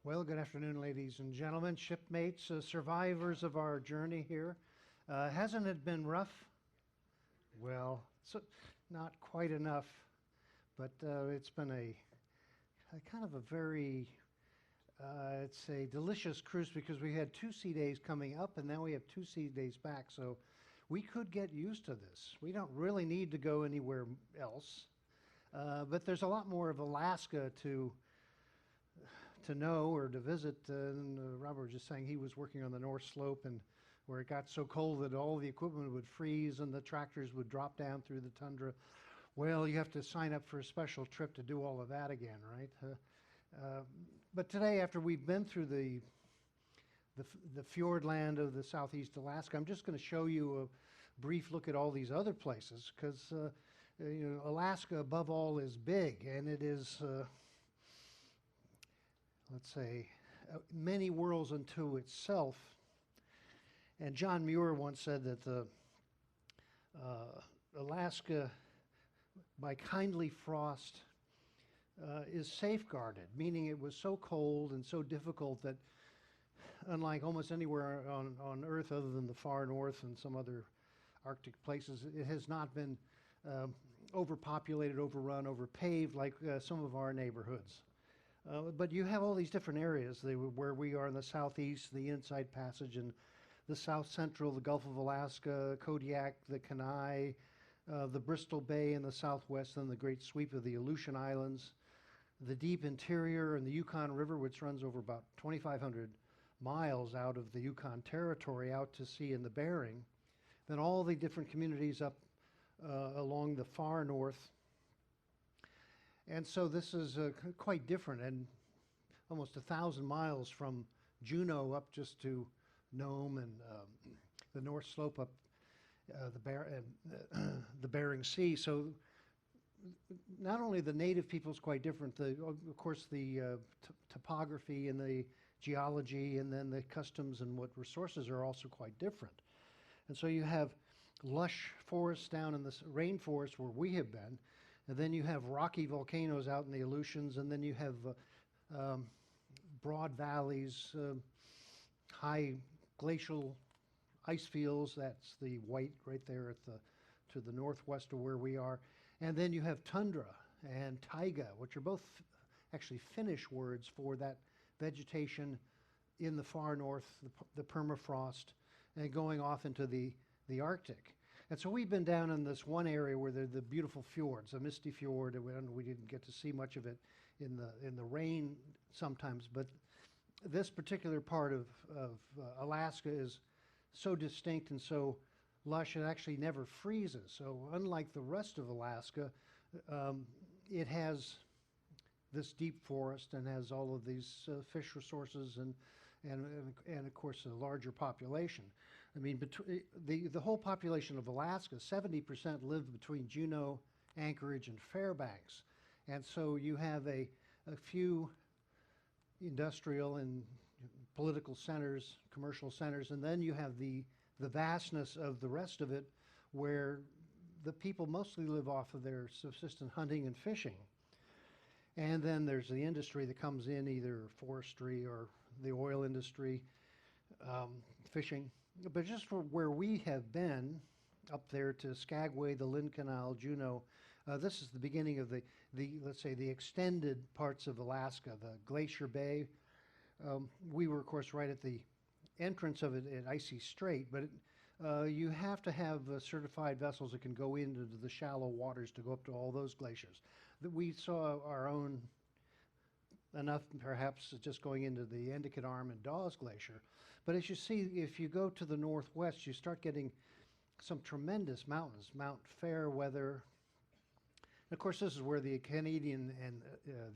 Well, good afternoon, ladies and gentlemen, shipmates, survivors of our journey here. Hasn't it been rough? Well, not quite enough, but it's been a kind of a very, it's a delicious cruise because we had 2 sea days coming up and now we have 2 sea days back, so we could get used to this. We don't really need to go anywhere else, but there's a lot more of Alaska to know or to visit. And Robert was just saying he was working on the North Slope, and where it got so cold that all the equipment would freeze and the tractors would drop down through the tundra. Well, you have to sign up for a special trip to do all of that again, right? But today, after we've been through the fjord land of the southeast Alaska, I'm just going to show you a brief look at all these other places, because Alaska above all is big, and it is let's say, many worlds unto itself. And John Muir once said that Alaska, by kindly frost, is safeguarded, meaning it was so cold and so difficult that, unlike almost anywhere on Earth other than the far north and some other Arctic places, it has not been overpopulated, overrun, overpaved like some of our neighborhoods. But you have all these different areas where we are in the southeast, the Inside Passage, and the south central, the Gulf of Alaska, Kodiak, the Kenai, the Bristol Bay in the southwest, and the great sweep of the Aleutian Islands, the deep interior, and the Yukon River, which runs over about 2,500 miles out of the Yukon Territory out to sea in the Bering. Then all the different communities up along the far north. And so this is quite different, and almost 1,000 miles from Juneau up just to Nome and the North Slope up the Bering Sea. So not only the native people is quite different, of course the topography and the geology and then the customs and what resources are also quite different. And so you have lush forests down in the rainforest where we have been, and then you have rocky volcanoes out in the Aleutians, and then you have broad valleys, high glacial ice fields. That's the white right there to the northwest of where we are. And then you have tundra and taiga, which are both actually Finnish words for that vegetation in the far north, the permafrost, and going off into the Arctic. And so we've been down in this one area where there are the beautiful fjords, a misty fjord, and we didn't get to see much of it in the rain sometimes. But this particular part of Alaska is so distinct and so lush, it actually never freezes. So unlike the rest of Alaska, it has this deep forest and has all of these fish resources and of course a larger population. I mean, the whole population of Alaska, 70% live between Juneau, Anchorage, and Fairbanks. And so you have a few industrial and political centers, commercial centers, and then you have the vastness of the rest of it, where the people mostly live off of their subsistence hunting and fishing. And then there's the industry that comes in, either forestry or the oil industry, fishing. But just for where we have been, up there to Skagway, the Lynn Canal, Juneau, this is the beginning of the let's say, the extended parts of Alaska, the Glacier Bay. We were, of course, right at the entrance of it at Icy Strait, but you have to have certified vessels that can go into the shallow waters to go up to all those glaciers. That we saw our own enough, perhaps, just going into the Endicott Arm and Dawes Glacier. But as you see, if you go to the northwest, you start getting some tremendous mountains, Mount Fairweather. And of course, this is where the Canadian and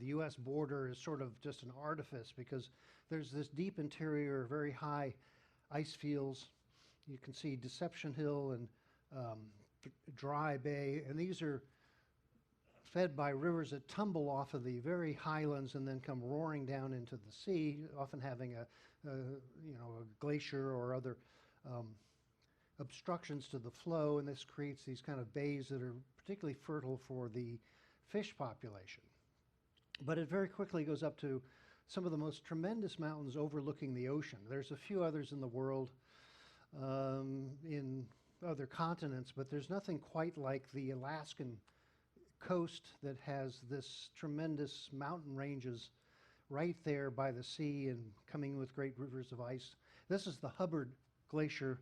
the U.S. border is sort of just an artifice, because there's this deep interior, very high ice fields. You can see Deception Hill and Dry Bay, and these are fed by rivers that tumble off of the very highlands and then come roaring down into the sea, often having a glacier or other obstructions to the flow, and this creates these kind of bays that are particularly fertile for the fish population. But it very quickly goes up to some of the most tremendous mountains overlooking the ocean. There's a few others in the world, in other continents, but there's nothing quite like the Alaskan coast that has this tremendous mountain ranges right there by the sea and coming with great rivers of ice. This is the Hubbard Glacier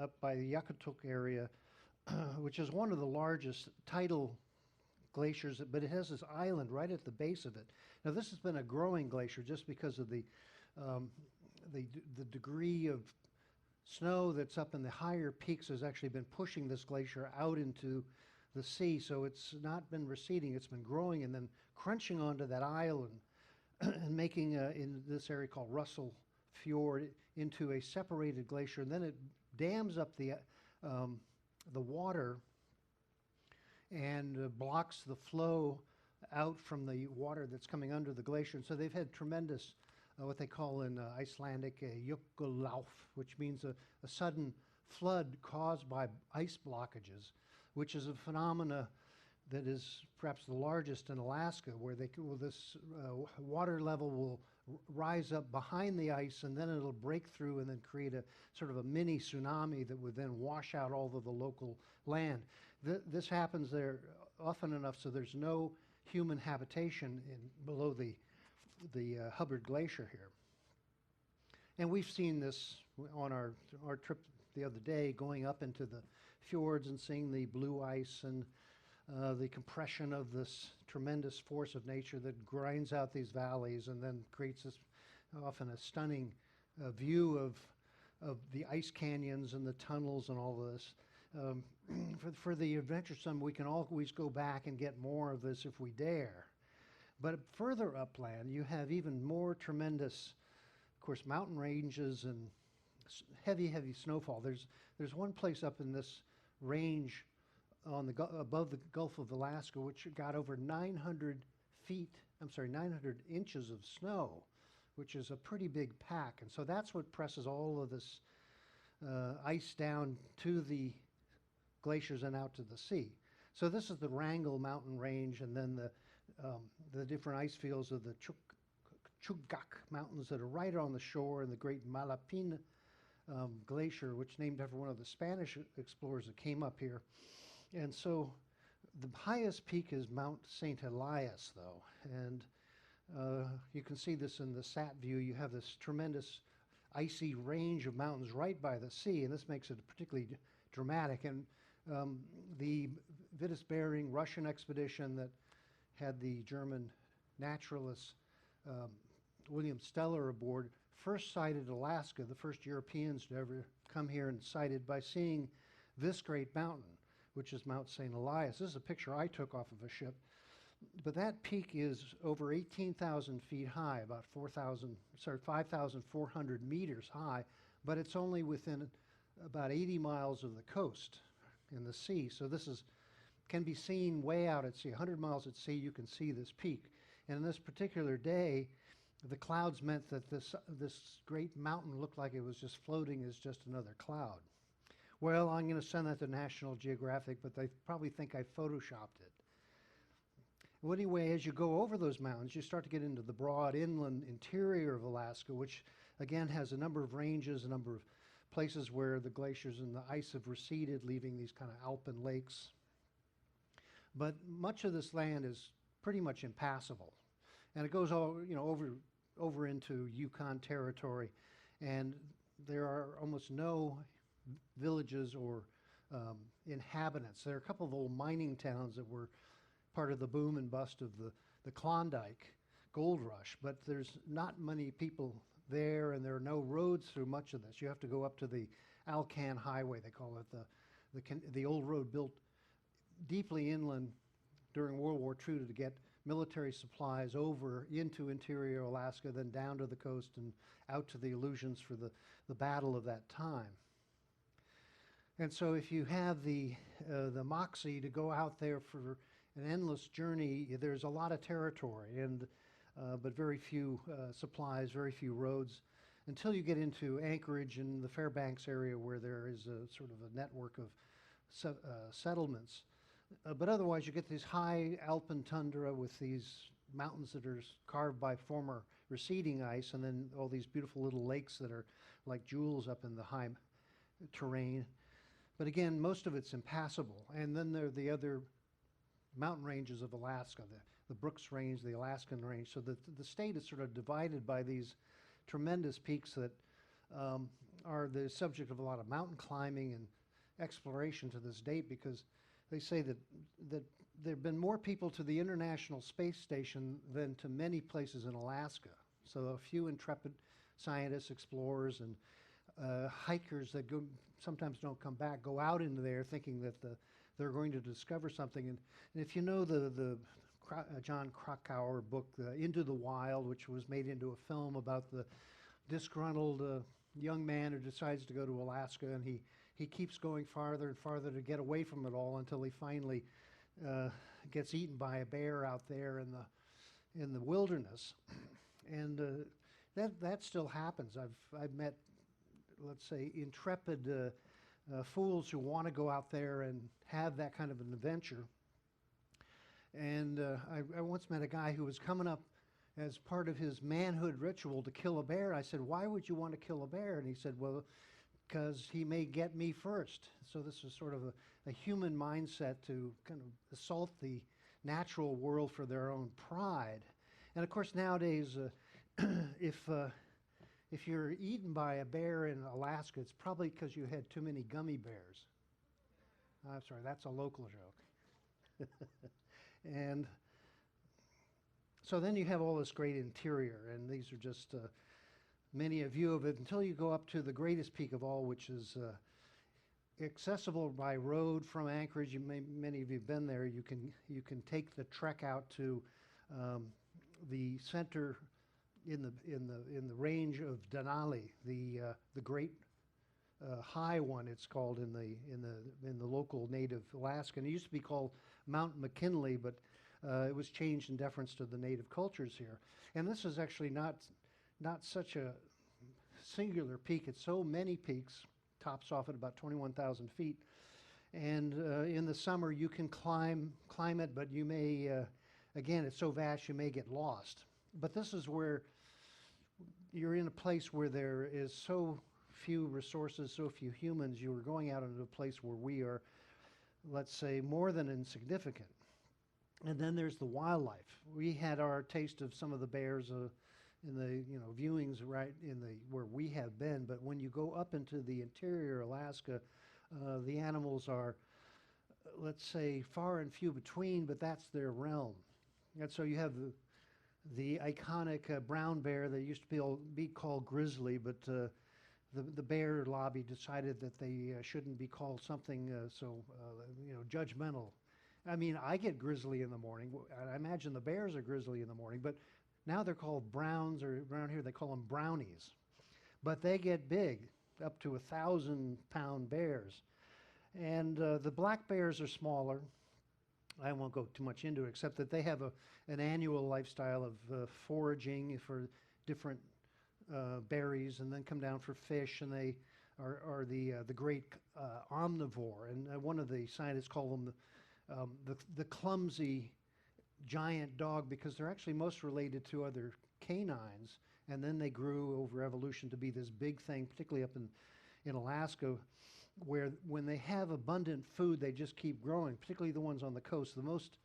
up by the Yakutuk area, which is one of the largest tidal glaciers, but it has this island right at the base of it. Now this has been a growing glacier just because of the degree of snow that's up in the higher peaks has actually been pushing this glacier out into the sea, so it's not been receding, it's been growing and then crunching onto that island and making, in this area called Russell Fjord, into a separated glacier, and then it dams up the water and blocks the flow out from the water that's coming under the glacier. And so they've had tremendous, what they call in Icelandic, jökullauf, which means a sudden flood caused by ice blockages, which is a phenomena that is perhaps the largest in Alaska, where this water level will rise up behind the ice, and then it'll break through and then create a sort of a mini tsunami that would then wash out all of the local land. This happens there often enough so there's no human habitation below the Hubbard Glacier here. And we've seen this on our trip the other day, going up into the fjords and seeing the blue ice and the compression of this tremendous force of nature that grinds out these valleys and then creates this often a stunning view of the ice canyons and the tunnels and all of this. For the adventuresome, we can always go back and get more of this if we dare. But further upland, you have even more tremendous, of course, mountain ranges and heavy, heavy snowfall. There's one place up in this range above the Gulf of Alaska, which got over 900 inches of snow, which is a pretty big pack. And so that's what presses all of this ice down to the glaciers and out to the sea. So this is the Wrangle mountain range, and then the different ice fields of the Chugach mountains that are right on the shore, and the great Malapin glacier, which named after one of the Spanish explorers that came up here. And so the highest peak is Mount St Elias, though, and you can see this in the sat view. You have this tremendous icy range of mountains right by the sea, and this makes it particularly dramatic. And the Vitus Bering Russian expedition that had the German naturalist William Steller aboard first sighted Alaska, the first Europeans to ever come here and sighted by seeing this great mountain, which is Mount St. Elias. This is a picture I took off of a ship. But that peak is over 18,000 feet high, about 5,400 meters high, but it's only within about 80 miles of the coast in the sea. So this can be seen way out at sea. 100 miles at sea, you can see this peak. And in this particular day, the clouds meant that this great mountain looked like it was just floating as just another cloud. Well, I'm going to send that to National Geographic, but they probably think I photoshopped it. Well, anyway, as you go over those mountains, you start to get into the broad inland interior of Alaska, which again has a number of ranges, a number of places where the glaciers and the ice have receded, leaving these kind of alpine lakes. But much of this land is pretty much impassable, and it goes all, over into Yukon territory, and there are almost no villages or inhabitants. There are a couple of old mining towns that were part of the boom and bust of the Klondike gold rush, but there's not many people there, and there are no roads through much of this. You have to go up to the Alcan Highway, they call it, the old road built deeply inland during World War II to get military supplies over into interior Alaska, then down to the coast and out to the Aleutians for the battle of that time. And so if you have the moxie to go out there for an endless journey, there's a lot of territory, but very few supplies, very few roads, until you get into Anchorage and the Fairbanks area, where there is a sort of a network of settlements. But otherwise, you get this high alpine tundra with these mountains that are carved by former receding ice, and then all these beautiful little lakes that are like jewels up in the high terrain. But again, most of it's impassable. And then there are the other mountain ranges of Alaska, the Brooks Range, the Alaskan Range. So the state is sort of divided by these tremendous peaks that are the subject of a lot of mountain climbing and exploration to this date, because they say that there have been more people to the International Space Station than to many places in Alaska. So a few intrepid scientists, explorers, and hikers that sometimes don't come back go out into there thinking that they're going to discover something. And if you know the John Krakauer book, Into the Wild, which was made into a film about the disgruntled young man who decides to go to Alaska, and he keeps going farther and farther to get away from it all until he finally gets eaten by a bear out there in the wilderness. And that still happens. I've met, let's say, intrepid fools who want to go out there and have that kind of an adventure. And I once met a guy who was coming up as part of his manhood ritual to kill a bear. I said, "Why would you want to kill a bear?" And he said, "Well, because he may get me first." So this is sort of a human mindset to kind of assault the natural world for their own pride. And of course, nowadays, if you're eaten by a bear in Alaska, it's probably because you had too many gummy bears. I'm sorry, that's a local joke. And so then you have all this great interior, and these are just many a view of it until you go up to the greatest peak of all, which is accessible by road from Anchorage. Many of you have been there. You can take the trek out to the center in the range of Denali, the great high one, it's called in the local native Alaskan. It used to be called Mount McKinley, but it was changed in deference to the native cultures here. And this is actually not such a singular peak. It's so many peaks, tops off at about 21,000 feet. And in the summer you can climb it, but you may, again, it's so vast you may get lost. But this is where you're in a place where there is so few resources, so few humans. You are going out into a place where we are, let's say, more than insignificant. And then there's the wildlife. We had our taste of some of the bears in the viewings right in where we have been. But when you go up into the interior Alaska, the animals are, let's say, far and few between. But that's their realm. And so you have the iconic brown bear that used to be called grizzly, but the bear lobby decided that they shouldn't be called something so judgmental. I mean, I get grizzly in the morning. I imagine the bears are grizzly in the morning, but now they're called browns, or around here they call them brownies. But they get big, up to 1,000-pound bears. And the black bears are smaller. I won't go too much into it, except that they have an annual lifestyle of foraging for different berries, and then come down for fish, and they are the great omnivore. And one of the scientists call them the Clumsy Giant Dog, because they're actually most related to other canines, and then they grew over evolution to be this big thing, particularly up in Alaska, where when they have abundant food, they just keep growing, particularly the ones on the coast. The most,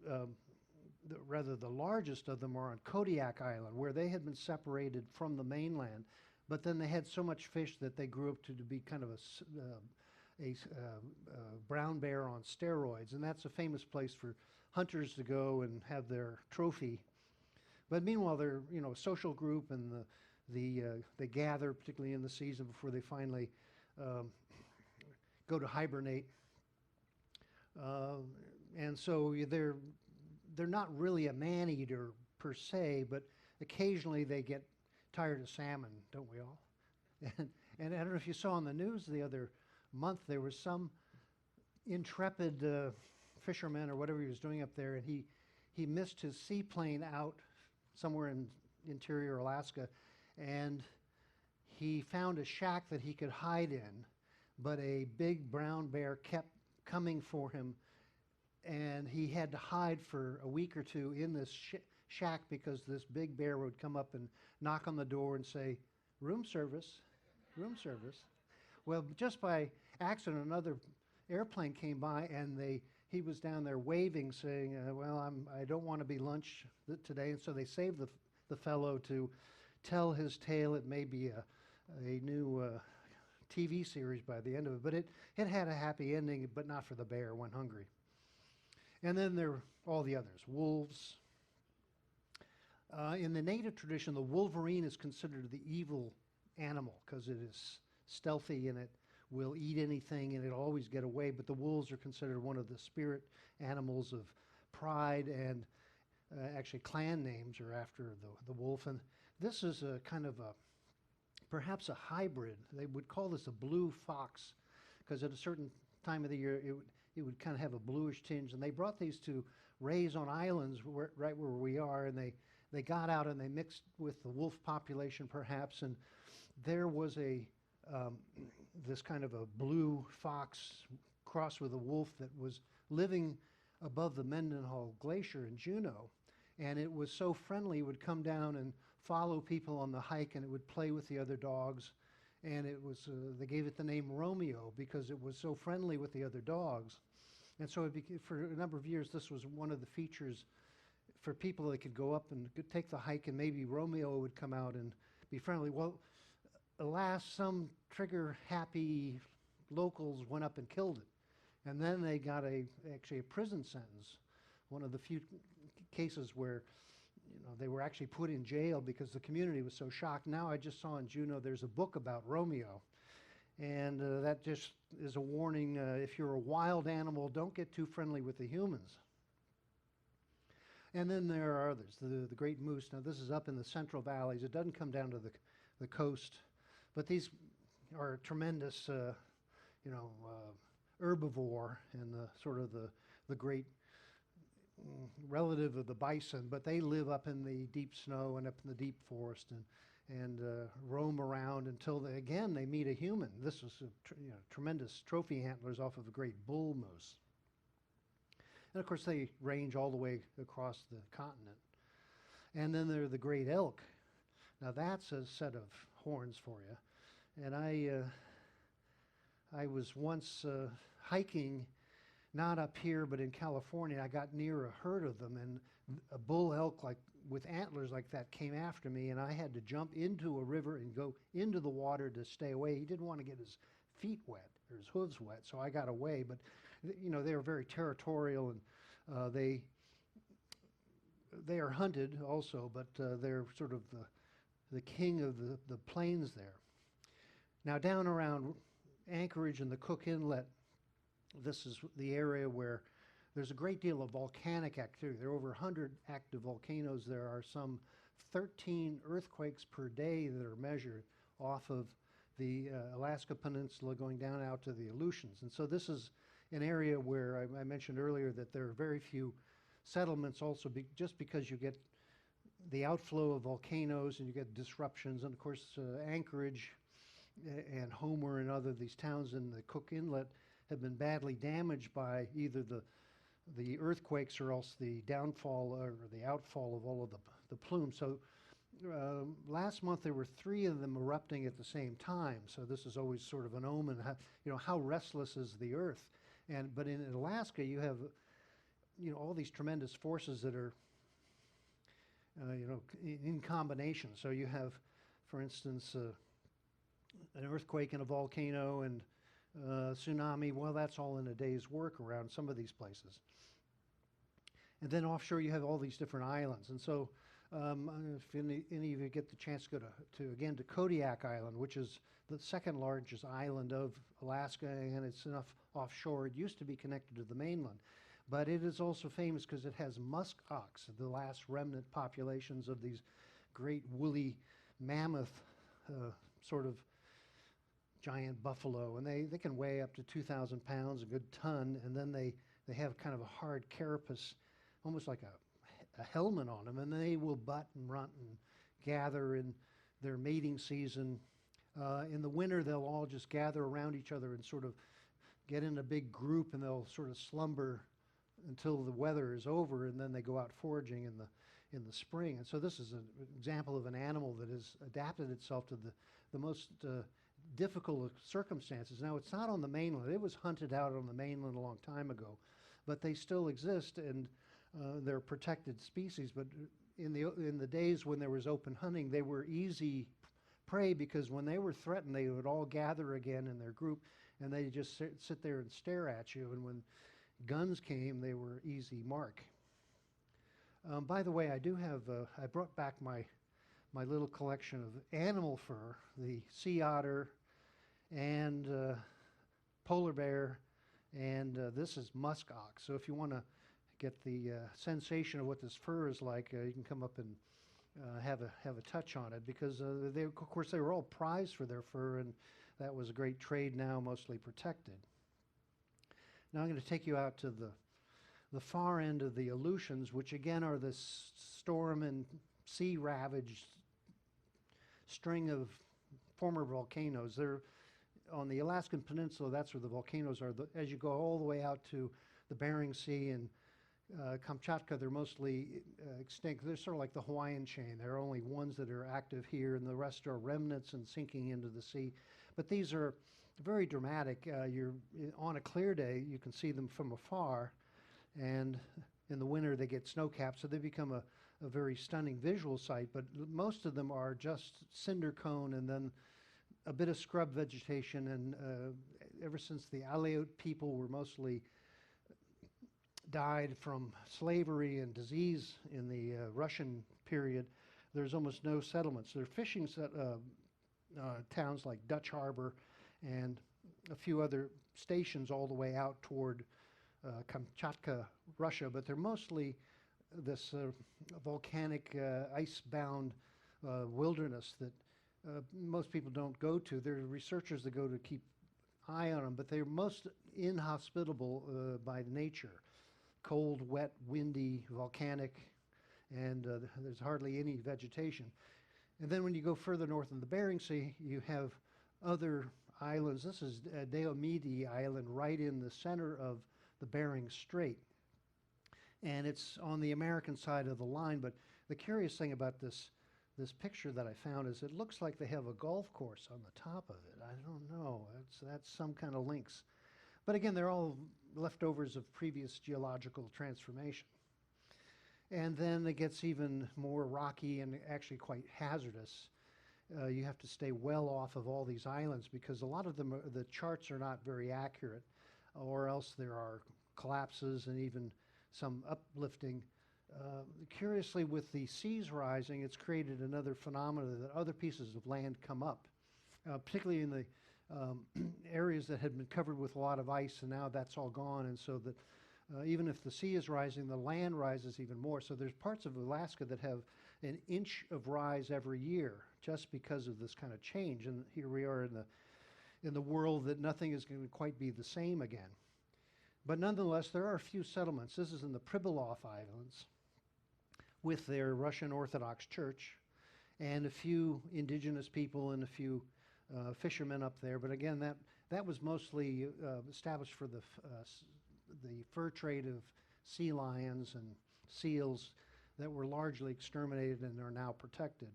the largest of them are on Kodiak Island, where they had been separated from the mainland, but then they had so much fish that they grew up to be kind of a brown bear on steroids, and that's a famous place for hunters to go and have their trophy. But meanwhile, they're a social group, and they gather, particularly in the season, before they finally go to hibernate. And so they're not really a man-eater per se, but occasionally they get tired of salmon, don't we all? And I don't know if you saw on the news the other month, there was some intrepid fisherman or whatever he was doing up there, and he missed his seaplane out somewhere in interior Alaska, and he found a shack that he could hide in, but a big brown bear kept coming for him and he had to hide for a week or two in this shack because this big bear would come up and knock on the door and say, room service, room service. Well, just by accident, another airplane came by, and he was down there waving, saying, well, I don't want to be lunch today. And so they saved the fellow to tell his tale. It may be a new TV series by the end of it, but it had a happy ending, but not for the bear, went hungry. And then there are all the others, wolves. In the native tradition, the wolverine is considered the evil animal because it is stealthy and it will eat anything and it'll always get away, but the wolves are considered one of the spirit animals of pride, and actually clan names are after the wolf. And this is a kind of perhaps a hybrid. They would call this a blue fox because at a certain time of the year it would kind of have a bluish tinge, and they brought these to raise on islands right where we are, and they got out and they mixed with the wolf population perhaps, and there was this kind of a blue fox crossed with a wolf that was living above the Mendenhall Glacier in Juneau, and it was so friendly it would come down and follow people on the hike, and it would play with the other dogs, and it was they gave it the name Romeo because it was so friendly with the other dogs. And so for a number of years this was one of the features for people that could go up and take the hike, and maybe Romeo would come out and be friendly. Well, alas, some trigger-happy locals went up and killed it, and then they got actually a prison sentence. One of the few cases where they were actually put in jail because the community was so shocked. Now I just saw in Juneau there's a book about Romeo, and that just is a warning. If you're a wild animal, don't get too friendly with the humans. And then there are others, the great moose. Now this is up in the Central Valleys. It doesn't come down to the coast, but these are tremendous, herbivore and the great relative of the bison. But they live up in the deep snow and up in the deep forest and roam around until they meet a human. This was tremendous trophy antlers off of a great bull moose. And of course they range all the way across the continent. And then there are the great elk. Now that's a set of horns for you. And I was once hiking, not up here, but in California. I got near a herd of them, and a bull elk with antlers like that came after me, and I had to jump into a river and go into the water to stay away. He didn't want to get his feet wet or his hooves wet, so I got away. But they are very territorial, and they are hunted also, but they're sort of the king of the plains there. Now down around Anchorage and the Cook Inlet, this is the area where there's a great deal of volcanic activity. There are over 100 active volcanoes. There are some 13 earthquakes per day that are measured off of the Alaska Peninsula going down out to the Aleutians. And so this is an area where I mentioned earlier that there are very few settlements also just because you get the outflow of volcanoes and you get disruptions. And of course Anchorage and Homer and other these towns in the Cook Inlet have been badly damaged by either the earthquakes or else the downfall or the outfall of all of the plumes. So last month there were 3 of them erupting at the same time. So this is always sort of an omen. How restless is the Earth? But in Alaska you have all these tremendous forces that are in combination. So you have, for instance, an earthquake and a volcano and tsunami. Well, that's all in a day's work around some of these places. And then offshore you have all these different islands. And so if any of you get the chance to go to Kodiak Island, which is the second largest island of Alaska, and it's enough offshore. It used to be connected to the mainland, but it is also famous because it has musk ox, the last remnant populations of these great woolly mammoth sort of giant buffalo, and they can weigh up to 2,000 pounds, a good ton, and then they have kind of a hard carapace, almost like a helmet on them, and they will butt and runt and gather in their mating season. In the winter, they'll all just gather around each other and sort of get in a big group, and they'll sort of slumber until the weather is over, and then they go out foraging in the spring. And so this is an example of an animal that has adapted itself to the most difficult of circumstances. Now, it's not on the mainland. It was hunted out on the mainland a long time ago, but they still exist, and they're protected species. But in the days when there was open hunting, they were easy prey, because when they were threatened, they would all gather again in their group, and they just sit there and stare at you. And when guns came, they were easy mark. By the way, I do have, I brought back my little collection of animal fur, the sea otter and polar bear, and this is musk ox. So if you want to get the sensation of what this fur is like, you can come up and have a touch on it, because of course they were all prized for their fur, and that was a great trade, now mostly protected. Now I'm going to take you out to the far end of the Aleutians, which again are this storm and sea ravaged string of former volcanoes. They're on the Alaskan Peninsula. That's where the volcanoes are. As you go all the way out to the Bering Sea and Kamchatka, they're mostly extinct. They're sort of like the Hawaiian chain. There are only ones that are active here, and the rest are remnants and sinking into the sea. But these are very dramatic. You're on a clear day, you can see them from afar, and in the winter they get snow capped, so they become a very stunning visual sight. But most of them are just cinder cone and then a bit of scrub vegetation. And ever since the Aleut people were mostly died from slavery and disease in the Russian period, there's almost no settlements. There are fishing towns like Dutch Harbor and a few other stations all the way out toward Kamchatka, Russia, but they're mostly this volcanic, ice-bound wilderness that most people don't go to. There are researchers that go to keep eye on them, but they're most inhospitable by nature. Cold, wet, windy, volcanic, and there's hardly any vegetation. And then when you go further north in the Bering Sea, you have other islands. This is Deomidi Island, right in the center of the Bering Strait. And it's on the American side of the line, but the curious thing about this picture that I found is it looks like they have a golf course on the top of it. I don't know. That's some kind of links. But again, they're all leftovers of previous geological transformation. And then it gets even more rocky and actually quite hazardous. You have to stay well off of all these islands, because a lot of them, the charts are not very accurate, or else there are collapses and even some uplifting. Curiously, with the seas rising, it's created another phenomenon that other pieces of land come up, particularly in the areas that had been covered with a lot of ice, and now that's all gone. And so that even if the sea is rising, the land rises even more. So there's parts of Alaska that have an inch of rise every year just because of this kind of change. And here we are in the world that nothing is going to quite be the same again. But nonetheless, there are a few settlements. This is in the Pribilof Islands with their Russian Orthodox Church, and a few indigenous people and a few fishermen up there. But again, that was mostly established for the fur trade of sea lions and seals that were largely exterminated and are now protected.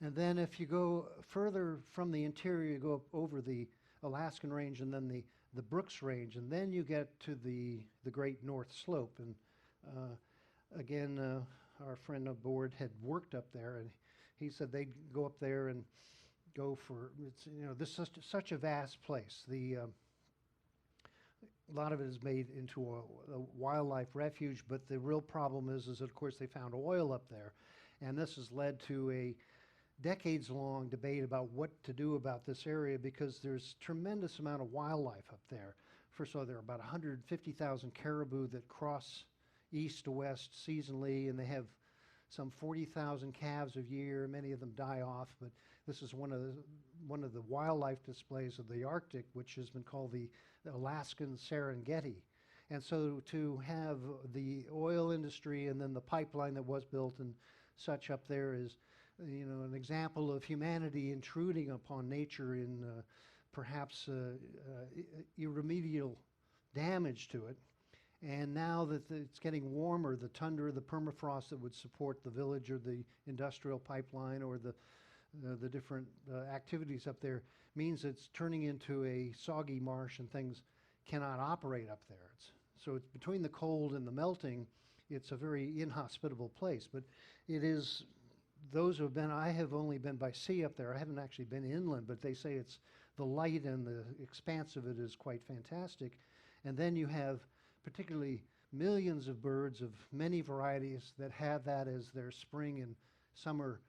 And then if you go further from the interior, you go up over the Alaskan Range and then the Brooks Range, and then you get to the Great North Slope. And again, our friend aboard had worked up there, and he said they'd go up there and go for, it's, this is such a vast place. A lot of it is made into a wildlife refuge, but the real problem is that, of course, they found oil up there. And this has led to a decades-long debate about what to do about this area, because there's tremendous amount of wildlife up there. First of all, there are about 150,000 caribou that cross east to west seasonally, and they have some 40,000 calves a year. Many of them die off, but this is one of the wildlife displays of the Arctic, which has been called the Alaskan Serengeti. And so to have the oil industry and then the pipeline that was built and such up there is, an example of humanity intruding upon nature in perhaps irremediable damage to it. And now that it's getting warmer, the tundra, the permafrost that would support the village or the industrial pipeline or the different activities up there means it's turning into a soggy marsh and things cannot operate up there. So it's between the cold and the melting, it's a very inhospitable place. But it is, those who have been, I have only been by sea up there. I haven't actually been inland, but they say it's the light and the expanse of it is quite fantastic. And then you have particularly millions of birds of many varieties that have that as their spring and summer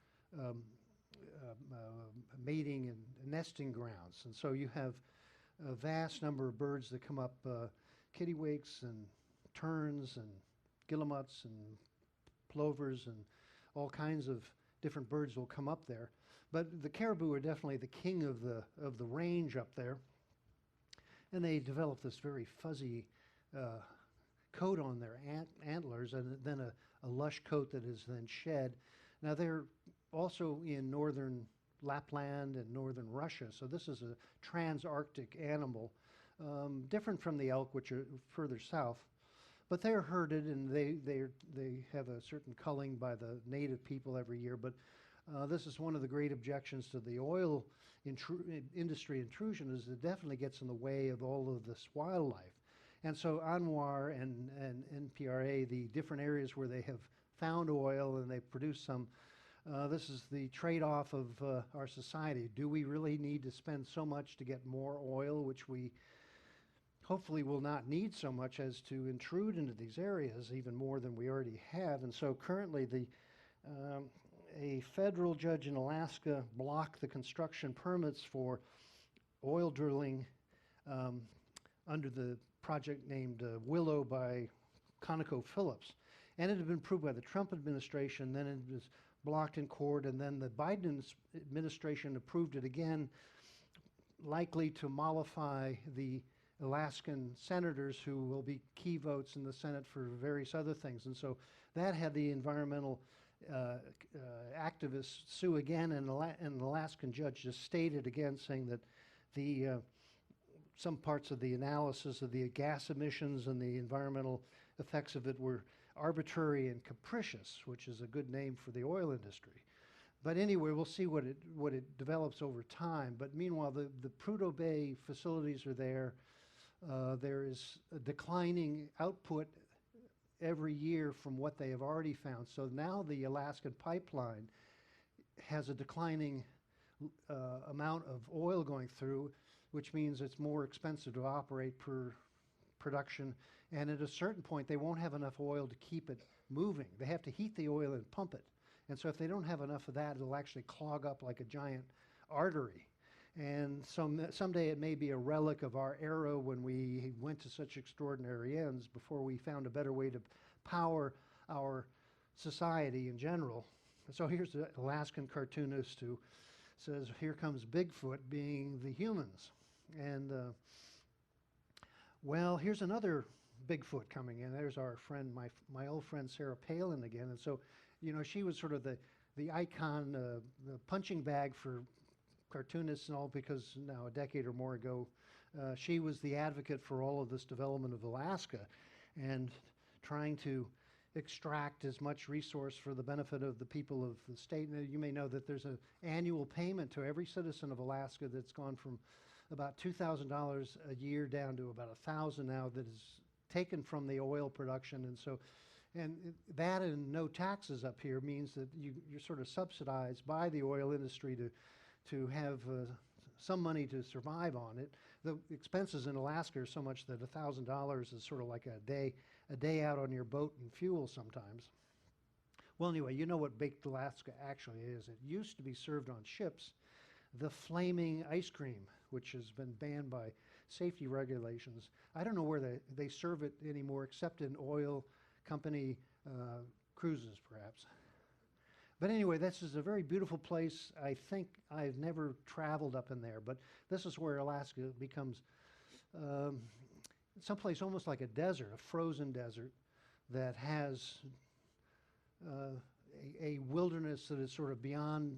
mating and nesting grounds. And so you have a vast number of birds that come up, kittiwakes and terns and guillemots and plovers and all kinds of different birds will come up there. But the caribou are definitely the king of the range up there. And they develop this very fuzzy coat on their antlers, and then a lush coat that is then shed. Now they're also in northern Lapland and northern Russia, so this is a trans-Arctic animal, different from the elk, which are further south. But they're herded, and they have a certain culling by the native people every year. But this is one of the great objections to the oil industry intrusion, is it definitely gets in the way of all of this wildlife. And so ANWR and NPRA, the different areas where they have found oil and they've produced some, this is the trade-off of our society. Do we really need to spend so much to get more oil, which we hopefully will not need so much as to intrude into these areas even more than we already have? And so currently a federal judge in Alaska blocked the construction permits for oil drilling under the project named Willow by ConocoPhillips. And it had been approved by the Trump administration, then it was blocked in court, and then the Biden administration approved it again, likely to mollify the Alaskan senators who will be key votes in the Senate for various other things. And so that had the environmental activists sue again, and an Alaskan judge just stated again, saying that some parts of the analysis of the gas emissions and the environmental effects of it were arbitrary and capricious, which is a good name for the oil industry. But anyway, we'll see what it develops over time. But meanwhile, the Prudhoe Bay facilities are there. There is a declining output every year from what they have already found. So now the Alaskan pipeline has a declining amount of oil going through, which means it's more expensive to operate per production. And at a certain point, they won't have enough oil to keep it moving. They have to heat the oil and pump it. And so if they don't have enough of that, it'll actually clog up like a giant artery. And someday it may be a relic of our era when we went to such extraordinary ends before we found a better way to power our society in general. So here's an Alaskan cartoonist who says, here comes Bigfoot being the humans. And well, here's another Bigfoot coming in. There's our friend, my old friend Sarah Palin again. And so, you know, she was sort of the icon, the punching bag for cartoonists and all, because now a decade or more ago, she was the advocate for all of this development of Alaska and trying to extract as much resource for the benefit of the people of the state. And you may know that there's an annual payment to every citizen of Alaska that's gone from about $2,000 a year down to about $1,000 now, that is taken from the oil production. And so, and that and no taxes up here means that you're sort of subsidized by the oil industry to have some money to survive on it. The expenses in Alaska are so much that $1,000 is sort of like a day out on your boat and fuel sometimes. Well, anyway, you know what baked Alaska actually is. It used to be served on ships, the flaming ice cream, which has been banned by safety regulations. I don't know where they serve it anymore, except in oil company cruises, perhaps. But anyway, this is a very beautiful place. I think I've never traveled up in there, but this is where Alaska becomes someplace almost like a desert, a frozen desert that has a wilderness that is sort of beyond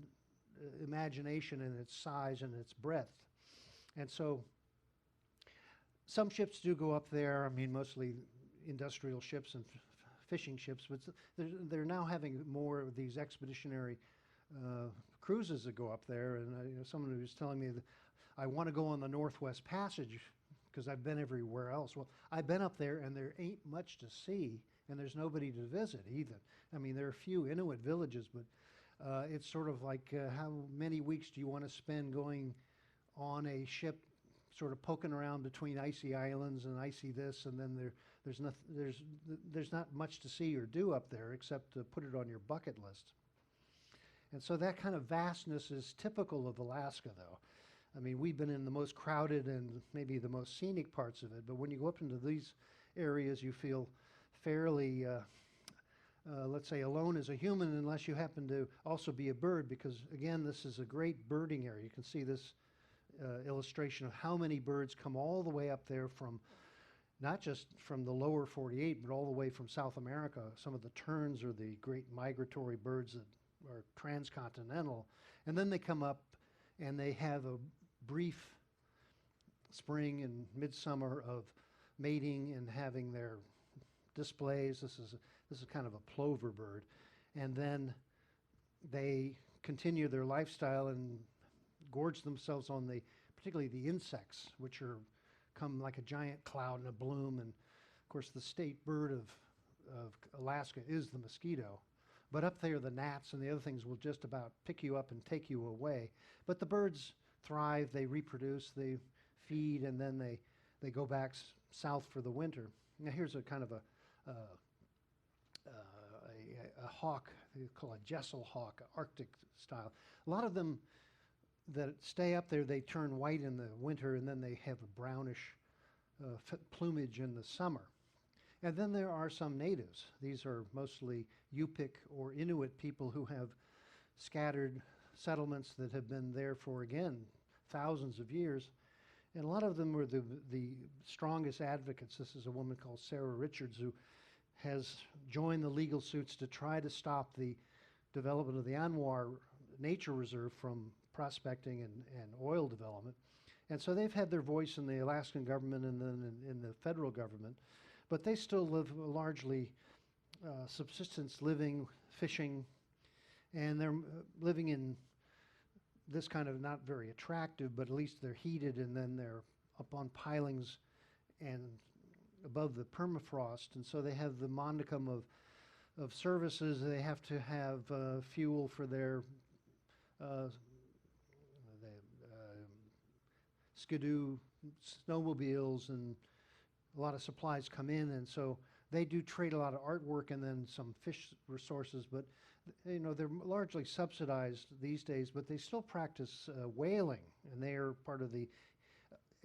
imagination in its size and its breadth. And so some ships do go up there. I mean, mostly industrial ships and fishing ships, but they're now having more of these expeditionary cruises that go up there. And someone was telling me that I want to go on the Northwest Passage because I've been everywhere else. Well, I've been up there, and there ain't much to see, and there's nobody to visit either. I mean, there are a few Inuit villages, but it's sort of like how many weeks do you want to spend going on a ship, sort of poking around between icy islands and icy this, and then there's not much to see or do up there except to put it on your bucket list. And so that kind of vastness is typical of Alaska, though. I mean, we've been in the most crowded and maybe the most scenic parts of it, but when you go up into these areas, you feel fairly, let's say, alone as a human, unless you happen to also be a bird, because, again, this is a great birding area. You can see this illustration of how many birds come all the way up there from, not just from the lower 48, but all the way from South America. Some of the terns are the great migratory birds that are transcontinental, and then they come up and they have a brief spring and midsummer of mating and having their displays. This is kind of a plover bird, and then they continue their lifestyle and gorge themselves on particularly the insects, which come like a giant cloud in a bloom. And of course, the state bird of Alaska is the mosquito. But up there, the gnats and the other things will just about pick you up and take you away. But the birds thrive, they reproduce, they feed, and then they go back south for the winter. Now here's a kind of a hawk, they call it Jessel hawk, Arctic style. A lot of them that stay up there, they turn white in the winter, and then they have a brownish plumage in the summer. And then there are some natives. These are mostly Yupik or Inuit people who have scattered settlements that have been there for, again, thousands of years. And a lot of them were the strongest advocates. This is a woman called Sarah Richards who has joined the legal suits to try to stop the development of the Anwar Nature Reserve from prospecting and oil development. And so they've had their voice in the Alaskan government and then in the federal government. But they still live largely subsistence living, fishing, and they're living in this kind of not very attractive, but at least they're heated, and then they're up on pilings and above the permafrost. And so they have the modicum of services. They have to have fuel for their skidoo snowmobiles, and a lot of supplies come in, and so they do trade a lot of artwork and then some fish resources, but they're largely subsidized these days, but they still practice whaling, and they are part of the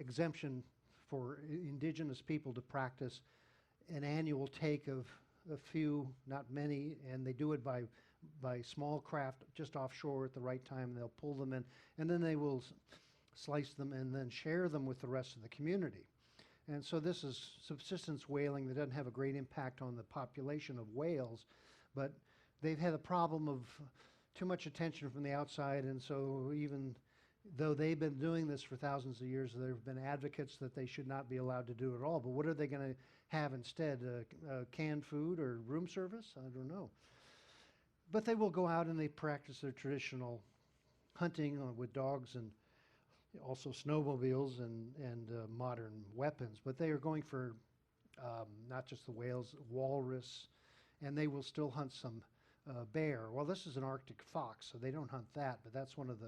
exemption for indigenous people to practice an annual take of a few, not many, and they do it by small craft just offshore at the right time, and they'll pull them in, and then they will slice them and then share them with the rest of the community. And so this is subsistence whaling that doesn't have a great impact on the population of whales, but they've had a problem of too much attention from the outside, and so even though they've been doing this for thousands of years, there have been advocates that they should not be allowed to do it at all. But what are they going to have instead? Canned food or room service? I don't know. But they will go out and they practice their traditional hunting with dogs and also snowmobiles and modern weapons. But they are going for not just the whales, walrus, and they will still hunt some bear. Well, this is an Arctic fox, so they don't hunt that, but that's one of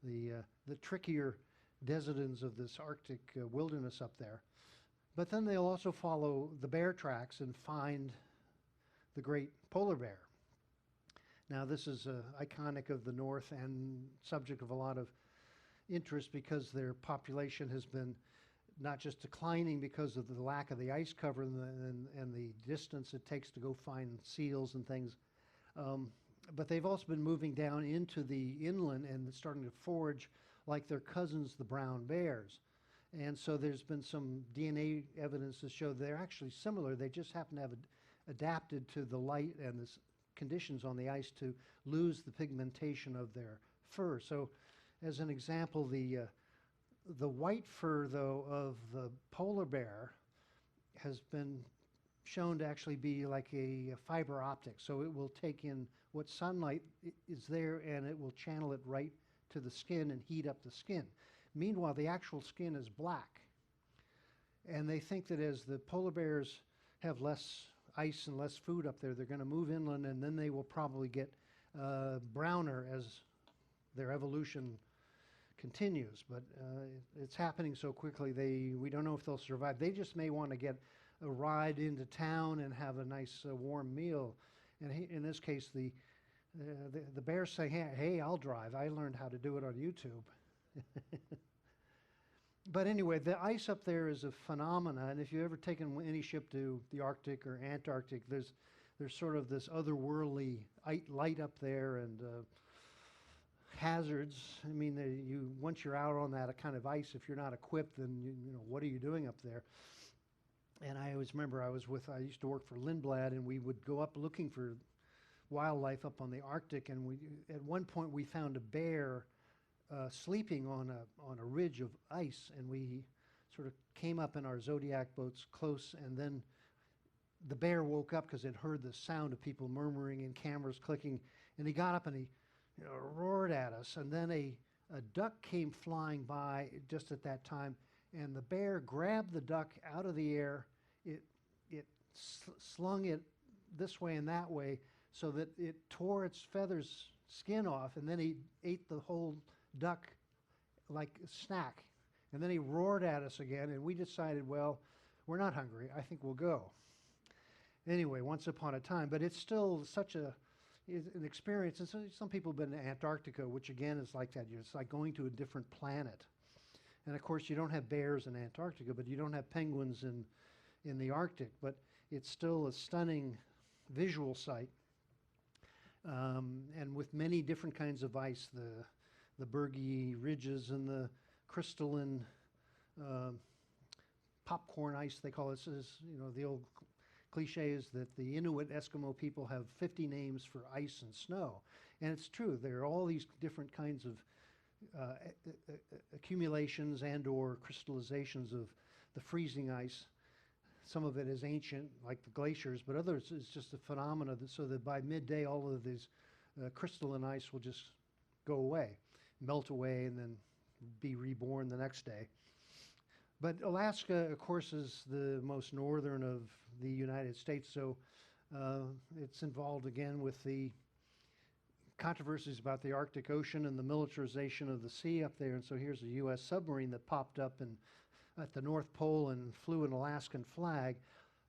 the trickier desertons of this Arctic wilderness up there. But then they'll also follow the bear tracks and find the great polar bear. Now, this is iconic of the North and subject of a lot of interest because their population has been not just declining because of the lack of the ice cover and the distance it takes to go find seals and things, but they've also been moving down into the inland and starting to forage like their cousins, the brown bears. And so there's been some DNA evidence to show they're actually similar. They just happen to have adapted to the light and the conditions on the ice to lose the pigmentation of their fur. So as an example, the white fur, though, of the polar bear has been shown to actually be like a fiber optic. So it will take in what sunlight is there, and it will channel it right to the skin and heat up the skin. Meanwhile, the actual skin is black. And they think that as the polar bears have less ice and less food up there, they're going to move inland, and then they will probably get browner as their evolution continues. But it's happening so quickly, we don't know if they'll survive. They just may want to get a ride into town and have a nice warm meal. And in this case, the bears say, hey, I'll drive. I learned how to do it on YouTube. But anyway, the ice up there is a phenomena, and if you've ever taken any ship to the Arctic or Antarctic, there's sort of this otherworldly light up there, and hazards. I mean, once you're out on that kind of ice, if you're not equipped, then you know what are you doing up there? And I always remember I used to work for Lindblad, and we would go up looking for wildlife up on the Arctic, and at one point we found a bear sleeping on a ridge of ice, and we sort of came up in our Zodiac boats close, and then the bear woke up because it heard the sound of people murmuring and cameras clicking, and he got up and he roared at us, and then a duck came flying by just at that time, and the bear grabbed the duck out of the air. It slung it this way and that way so that it tore its skin off, and then he ate the whole duck like a snack. And then he roared at us again, and we decided, well, we're not hungry. I think we'll go. Anyway, once upon a time. But it's still such an experience. And some people have been to Antarctica, which again is like that. It's like going to a different planet. And of course, you don't have bears in Antarctica, but you don't have penguins in the Arctic. But it's still a stunning visual sight. And with many different kinds of ice, the bergy ridges and the crystalline popcorn ice, they call it. The old cliche is that the Inuit Eskimo people have 50 names for ice and snow. And it's true. There are all these different kinds of accumulations and or crystallizations of the freezing ice. Some of it is ancient, like the glaciers, but others is just a phenomena so that by midday all of this crystalline ice will just go away, melt away, and then be reborn the next day. But Alaska, of course, is the most northern of the United States, so it's involved again with the controversies about the Arctic Ocean and the militarization of the sea up there. And so here's a U.S. submarine that popped up at the North Pole and flew an Alaskan flag.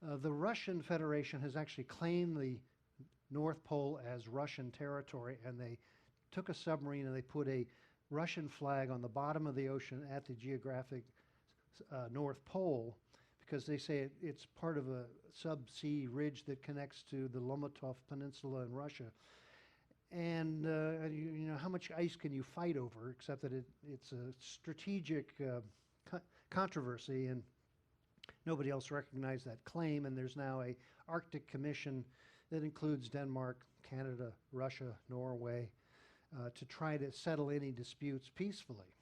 The Russian Federation has actually claimed the North Pole as Russian territory, and they took a submarine and they put a Russian flag on the bottom of the ocean at the geographic North Pole, because they say it's part of a subsea ridge that connects to the Lomonosov Peninsula in Russia. And you know, how much ice can you fight over, except that it's a strategic controversy, and nobody else recognized that claim, and there's now a Arctic Commission that includes Denmark, Canada, Russia, Norway, to try to settle any disputes peacefully.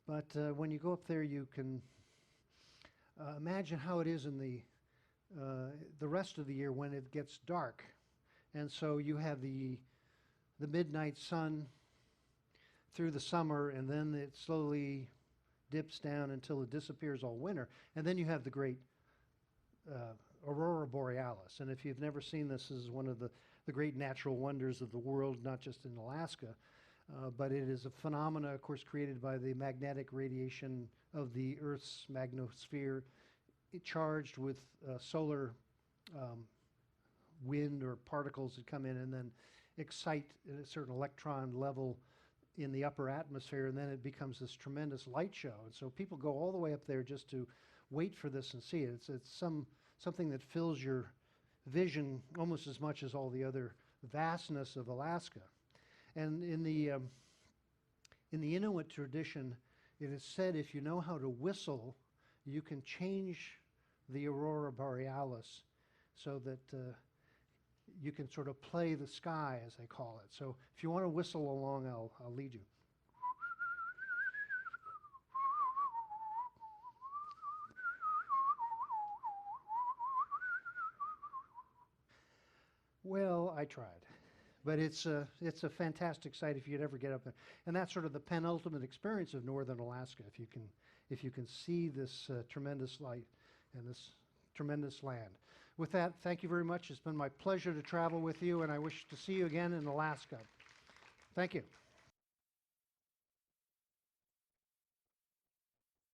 But when you go up there, you can imagine how it is in the rest of the year when it gets dark. And so you have the midnight sun through the summer, and then it slowly dips down until it disappears all winter. And then you have the great Aurora Borealis. And if you've never seen this, this is one of the great natural wonders of the world, not just in Alaska. But it is a phenomena, of course, created by the magnetic radiation of the Earth's magnetosphere, charged with solar wind or particles that come in and then excite at a certain electron level in the upper atmosphere, and then it becomes this tremendous light show. And so people go all the way up there just to wait for this and see it. It's something that fills your vision almost as much as all the other vastness of Alaska. And in the Inuit tradition, it is said if you know how to whistle, you can change the Aurora Borealis so that you can sort of play the sky, as they call it. So if you want to whistle along, I'll lead you. Well, I tried, but it's a fantastic sight if you'd ever get up there, and that's sort of the penultimate experience of northern Alaska. If you can see this tremendous light and this tremendous land. With that, thank you very much. It's been my pleasure to travel with you, and I wish to see you again in Alaska. Thank you.